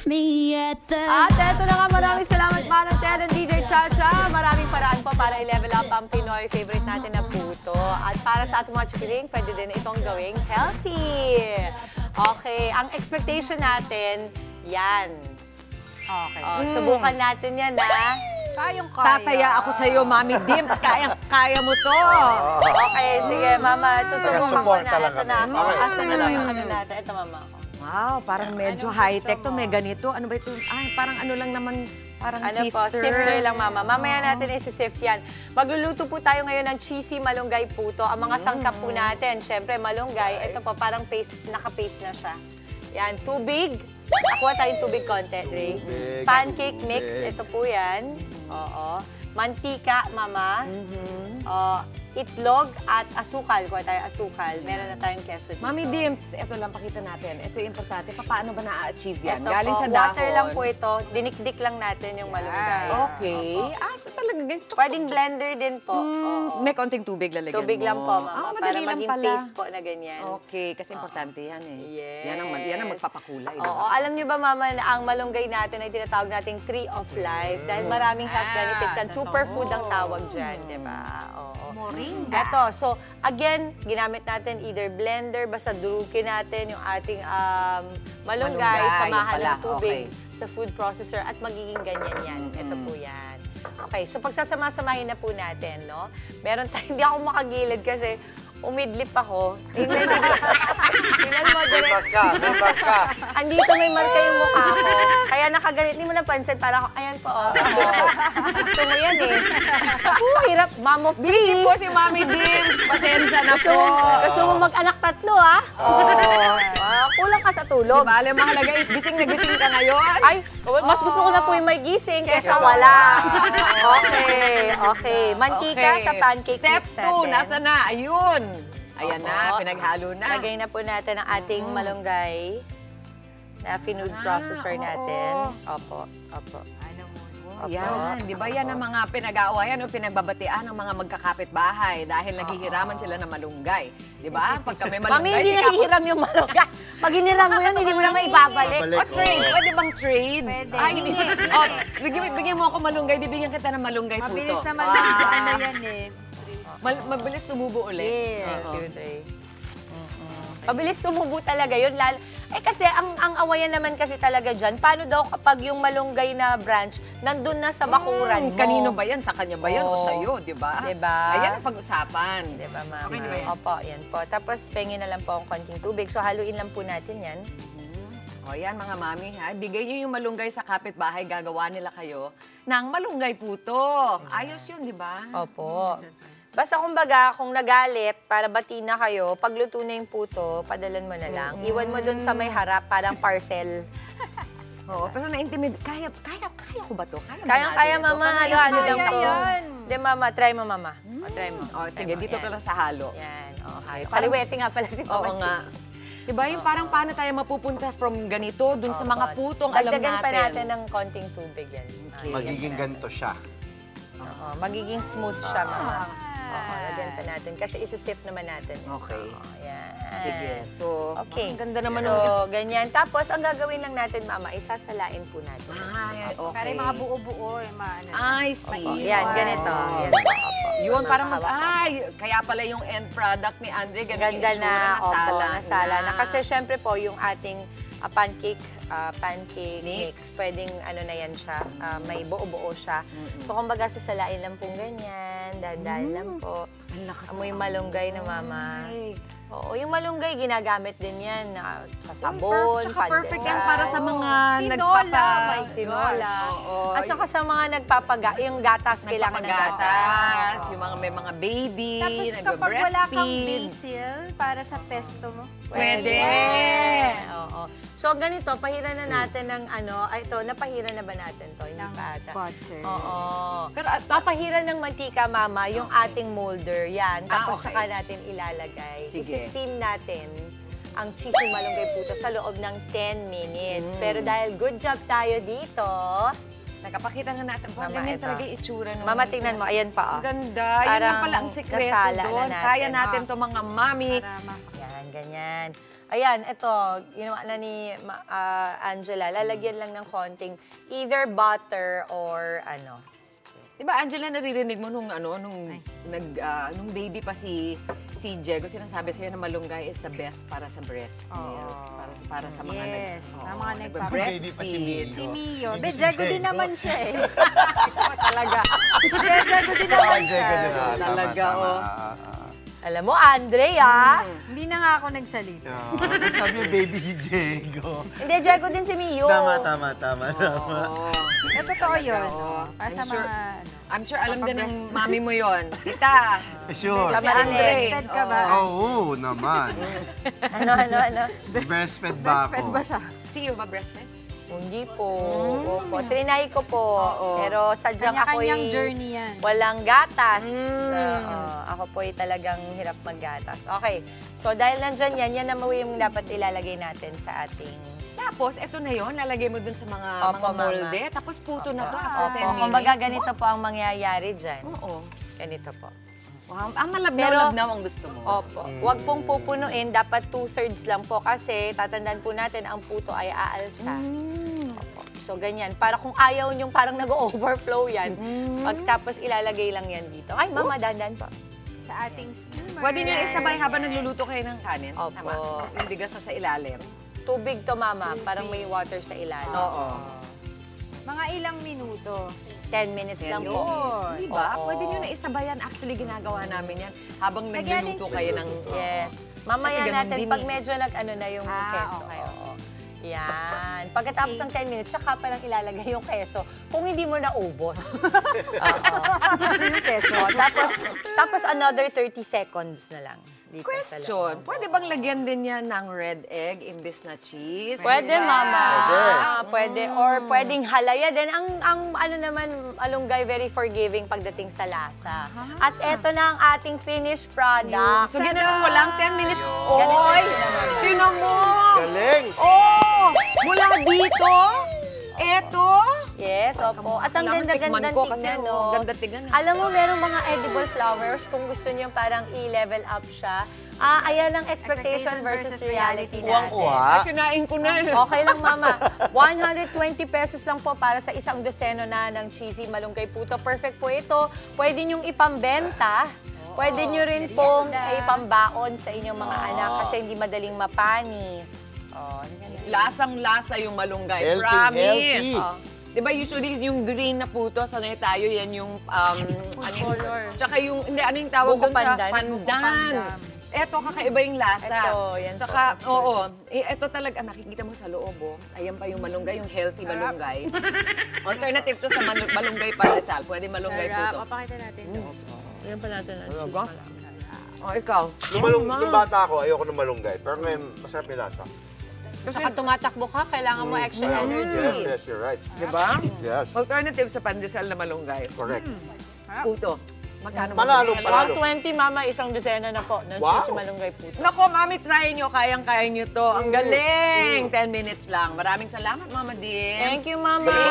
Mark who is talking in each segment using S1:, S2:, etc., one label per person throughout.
S1: me at the...
S2: At eto na nga, maraming salamat Manong Ted and DJ Chacha. Maraming paraan po para i-level up ang Pinoy favorite natin na puto. At para sa ating mga chikiling, pwede din itong gawing healthy. Okay, ang expectation natin, yan.
S3: Okay.
S2: Subukan natin yan, ha?
S3: Kayang-kaya.
S4: Tataya ako sa'yo, Mami Dimps. Kaya mo to.
S2: Okay, sige, Mama. Susubukan ko na.
S5: lang
S2: Ito na
S5: kami.
S2: ako.
S5: Okay.
S2: Asa na lang yung ano natin. Ito, Mama.
S4: Wow, parang medyo high-tech to. May ganito. Ano ba ito? Ay, parang ano lang naman, parang
S2: Ano po,
S4: sifter.
S2: sifter lang, Mama. Mamaya natin isi-sift yan. Magluluto po tayo ngayon ng cheesy malunggay puto. Ang mga sangkap po natin, syempre malunggay. Ito po, parang paste, naka-paste na siya. Yan, tubig. Nakuha tayong tubig konti, Ray. Pancake mix, ito po yan. Oo. Mantika, Mama. Itlog at asukal. Kuha tayo asukal. Meron na tayong keso dito.
S4: Mami Dimps, ito lang pakita natin. Ito yung importante. Paano ba na-achieve yan?
S2: Ito
S4: Galing
S2: po,
S4: sa dahon.
S2: water lang po ito. Dinikdik lang natin yung malunggay.
S4: Okay. So talaga ganito.
S2: Pwedeng blender din po. Oo.
S4: May konting tubig lalagyan
S2: Tubig
S4: mo.
S2: lang po, Mama. Para
S4: madali lang
S2: maging
S4: pala.
S2: paste po na ganyan.
S4: Okay, kasi importante yan eh.
S2: Yes.
S4: Yan ang magpapakulay.
S2: Oo, alam niyo ba, Mama, na ang malunggay natin ay tinatawag nating tree of life dahil maraming health benefits yan. Superfood ang tawag dyan, di ba? Oo.
S3: Moringa.
S2: Ito, so again, ginamit natin either blender, basta durugin natin yung ating malunggay,
S4: Malunggay,
S2: samahan
S4: yun pala.
S2: ng tubig
S4: Okay.
S2: sa food processor at magiging ganyan yan. Ito po yan. Okay, so pagsasama-samahin na po natin, no? Meron tayo, hindi ako makagilid kasi umidlip ako. Tingnan mo,
S5: May marka, may marka.
S2: andito may marka yung mukha ko. Kaya nakaganit, hindi mo napansin, para ako, ayan po, gusto mo yan eh. Hirap, mom of
S4: Busy
S2: three.
S4: po si Mami Dimps. Pasensya na po.
S2: Gusto mo mag-anak tatlo, ha? Kulang ka sa tulog.
S4: Bale, mahalaga is gising na gising ka ngayon.
S2: Ay, mas gusto ko na po yung may gising kesa wala. Okay. Mantika sa pancake
S4: Step
S2: mix
S4: 2,
S2: natin.
S4: nasa na? Ayun. Ayan na, pinaghalo na.
S2: Lagay na po natin ang ating malunggay na food processor natin. Opo.
S4: Yan, di ba yan ang mga pinag-aawayan o pinagbabatian ng mga magkakapit-bahay dahil naghihiraman sila ng malunggay. Di ba? Pagka may malunggay,
S2: Mami, hindi nahihiram yung malunggay. Pag hiniram mo yan, hindi mo na maibabalik.
S4: Trade. Pwede bang trade?
S3: Pwede.
S4: Ay, hindi. Oh, bigyan mo ako malunggay, bibigyan kita ng malunggay puto.
S3: Mabilis naman lang ano yan eh.
S4: Mabilis tumubo ulit.
S3: Yes.
S2: Cute, eh. Mabilis sumubo talaga yun. Kasi ang awayan naman kasi talaga dyan, paano daw kapag yung malunggay na branch, nandun na sa bakuran mo?
S4: Kanino ba yan? Sa kanya ba yan o
S2: Oo.
S4: sa'yo? Di ba?
S2: Diba?
S4: Ayan ang pag-usapan.
S2: Diba, Mama?
S4: Okay na ba yan?
S2: Opo, yan po. Tapos, pengin na lang po ang konting tubig. So, haluin lang po natin yan.
S4: O yan mga mami, ha? Bigay niyo yung malunggay sa kapitbahay, gagawa nila kayo ng malunggay puto. Ayos yun, di ba?
S2: Opo. Basta kumbaga, kung nagalit, para bati na kayo, pagluto na yung puto, padalan mo na lang. Iwan mo dun sa may harap, parang parcel.
S4: Oo, pero na-intimidate. Kaya ko ba to?
S2: Kaya, Mama. Halo-halo lang
S3: Kaya
S2: to.
S3: yun.
S2: Hindi, Mama. Try mo, Mama. Try mo.
S4: O, sige,
S2: Try mo.
S4: dito
S2: Yan.
S4: ka lang sa halo.
S2: Yan, okay.
S4: Parang-
S2: Paliwete nga pala si Mama
S4: Oo nga. Diba yung parang paano tayo mapupunta from ganito dun sa mga putong alam natin.
S2: Dagdagan pa natin ng konting tubig yan.
S5: Magiging ganito siya.
S2: Oo, magiging smooth siya, Mama. Oo, lagyan pa natin. Kasi isi-sift naman natin.
S4: Okay.
S2: Oo, yan.
S4: Sige. So,
S2: Okay.
S4: ang ganda naman
S2: So, ganyan. Tapos, ang gagawin lang natin, Mama, isasalain po natin.
S4: Ay, okay.
S3: Para yung mga buo-buo, yung mga ano.
S4: I see.
S2: Yan, ganito. Yan po. Opo.
S4: Yun, parang
S2: Hawak-hawak.
S4: kaya pala yung end product ni Andre, ganun yung
S2: Ganda na,
S4: itsura,
S2: opo, nasala na. Kasi syempre po, yung ating pancake mix, pwedeng ano na yan siya, may buo-buo siya. So, kumbaga, sasalain lang pong ganyan, dahan lang po.
S4: Ang lakas
S2: Amoy malunggay na, Mama.
S4: Ay.
S2: Oo, yung malunggay, ginagamit din yan sa sabon,
S4: Tsaka perfect yan
S2: pandesal.
S4: para sa mga
S3: Tinola, my
S2: Tinola.
S4: Oo.
S2: At saka sa mga yung gatas, kailangan ng gatas.
S4: Nagpapagatas, yung mga may mga baby,
S3: Tapos kapag wala kang
S4: nagbe-breastfeed.
S3: basil para sa pesto mo.
S4: Pwede.
S2: Oo. So, ganito, pahiran na natin ng ito, napahiran na ba natin to? Hindi
S3: Ng
S2: pa ata.
S3: butter.
S2: Oo. Pero papahiran ng mantika, Mama, yung ating molder. Yan. Tapos
S4: okay.
S2: saka natin ilalagay.
S4: Sige.
S2: Isi-steam natin ang cheesy malunggay puto sa loob ng 10 minutes. Pero dahil good job tayo dito,
S4: Nakapakita nga natin po,
S2: Mama,
S4: ganyan
S2: ito.
S4: talaga yung itsura.
S2: Mama, tingnan mo. Ayan pa,
S4: Ang ganda. Yun
S2: Parang
S4: lang pala ang sikreto
S2: nasala na
S4: doon.
S2: natin.
S4: Kaya natin to mga mami.
S3: Para
S2: Yan, Yan, ganyan. Ayan, ito, ginawa na ni Angela. Lalagyan lang ng konting either butter or ano.
S4: Diba, Angela, naririnig mo nung baby pa si Diego, sinasabi sa'yo na malunggay is the best para sa breast milk. Para sa mga
S3: Yes, mga
S4: nagbe-breastfeed.
S5: Baby pa si Mio.
S3: Si Mio. Diego din naman siya eh.
S4: Talaga.
S3: Diego din naman siya.
S4: Talaga, oh.
S2: Alam mo, Andre,
S3: Hindi na nga ako nagsalita.
S5: Sabi yung baby si Diego.
S2: Hindi, Diego din si Mio.
S5: Tama.
S3: Eh, totoo yun. Para sa
S4: I'm sure-
S3: mga...
S4: I'm sure alam din ng mami mo yon. Tita,
S5: Sure.
S2: Sa
S4: si Andre.
S3: Breastfed ka ba?
S5: Oo, naman.
S2: Ano?
S5: Breastfed ba
S3: Breastfed
S5: ako?
S3: ba siya?
S4: See you ba breastfed?
S2: Hindi po. Opo. Trinay ko po. Pero sadyang ako'y
S3: Kanya-kanyang journey yan.
S2: walang gatas. Ako po'y talagang hirap maggatas. Okay. So, dahil nandyan yan naman yung dapat ilalagay natin sa ating...
S4: Tapos, eto na yon, lalagay mo dun sa mga
S2: Opo,
S4: molde.
S2: Mama.
S4: Tapos puto na to after 10
S2: Opo.
S4: minutes.
S2: Kumbaga, ganito po ang mangyayari dyan.
S4: Oo.
S2: Ganito po.
S4: Wow, ang
S2: Pero-
S4: malabnaw-labnaw ang gusto mo.
S2: Opo. Huwag pong pupunuin. Dapat 2/3 lang po kasi tatandaan po natin ang puto ay aalsa. Opo. So, ganyan. Para kung ayaw nyong parang nag-overflow yan, pagtapos ilalagay lang yan dito. Ay, Mama, dandan po.
S3: Sa ating steamer.
S4: Pwede niyo isabay habang nagluluto kayo ng kanin.
S2: Opo.
S4: Tama. Yung bigas na sa ilalim.
S2: Tubig to, Mama. Parang may water sa ilalim.
S4: Oo.
S3: Mga ilang minuto.
S2: 10 minutes lang po.
S3: Yun.
S4: Diba?
S2: Oo.
S4: Pwede nyo na isabayan. Actually, ginagawa namin yan habang
S3: Lagyan
S4: nagluluto
S3: ng
S4: kayo ng...
S2: Yes. Mamaya
S4: Kasi ganun
S2: natin,
S4: din
S2: pag
S4: eh.
S2: medyo nag-ano na yung keso.
S3: okay.
S2: Oo. Yan. Pagkatapos ng 10 minutes, saka pa lang ilalagay yung keso kung hindi mo naubos. Oo.
S3: Yung keso.
S2: So, tapos another 30 seconds na lang. Dito sa
S4: Question,
S2: loob.
S4: pwede bang lagyan din yan ng red egg imbis na cheese?
S2: Pwede, Mama.
S5: Pwede.
S2: Pwede. Or pwedeng halaya din. Ang ano naman, malunggay, very forgiving pagdating sa lasa. At eto na ang ating finished product.
S4: So, ginawa mo lang 10 minutes.
S2: Ganito
S4: Oy!
S2: yung ginawa.
S4: Tinan mo!
S5: Galing!
S4: Oh! Mula dito, eto.
S2: Yes, opo. At ang
S4: Kailangan
S2: ganda-ganda
S4: tikman ko kasi,
S2: tignan,
S4: oh,
S2: no?
S4: ganda tignan, eh.
S2: Alam mo, merong mga edible flowers kung gusto niyo parang i-level up siya. Ayan ang expectation versus reality natin.
S5: Kuha.
S4: Kinain ko na.
S2: Okay lang, Mama. 120 pesos lang po para sa isang doseno na ng cheesy malunggay puto. Perfect po ito. Pwede niyong ipambenta. Pwede niyo rin pong ipambaon sa inyong mga anak kasi hindi madaling mapanis.
S4: Lasang-lasa yung malunggay.
S5: Healthy,
S4: Promise.
S5: healthy.
S4: Di ba usually yung green na puto, sanay tayo, yan yung...
S3: color.
S4: Tsaka yung, hindi, ano yung tawag
S2: Buko
S4: doon
S2: pandan.
S4: sa pandan. Eto, kakaiba yung lasa.
S2: Ito, yan
S4: Tsaka,
S2: po.
S4: oo. Eto talaga, nakikita mo sa loob, oh. Ayan pa yung malunggay, yung healthy malunggay. Alternative to sa malunggay pandesal. Pwede malunggay puto.
S3: Sarap. Papakita natin.
S2: Yan pa natin.
S4: Talaga? Oh, ikaw.
S5: Nung bata ako, ayoko ng malunggay. Pero ngayon, masarap yung lasa.
S2: Saka tumatakbo ka, kailangan mo extra energy.
S5: Yes, you're right.
S4: Diba?
S5: Yes,
S4: Alternative sa pandesal na malunggay.
S5: correct.
S4: Puto. Magkano
S5: Panalo,
S4: malunggay?
S5: panalo.
S2: 120, Mama, isang dosena na po ng
S5: Wow.
S2: cheesy malunggay puto.
S4: Nako, Mami, try nyo. Kayang-kaya nyo to. Ang galing! 10 minutes lang. Maraming salamat, Mama Dim.
S2: Thank you, Mama.
S4: Thank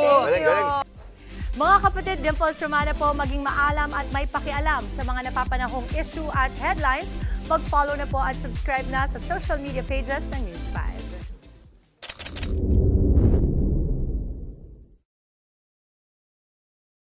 S4: you.
S2: Thank
S5: Galing,
S2: you.
S5: galing.
S1: Mga kapatid, Dimples Romana po, maging maalam at may pakialam sa mga napapanahong issue at headlines. Mag-follow na po at subscribe na sa social media pages ng News 5.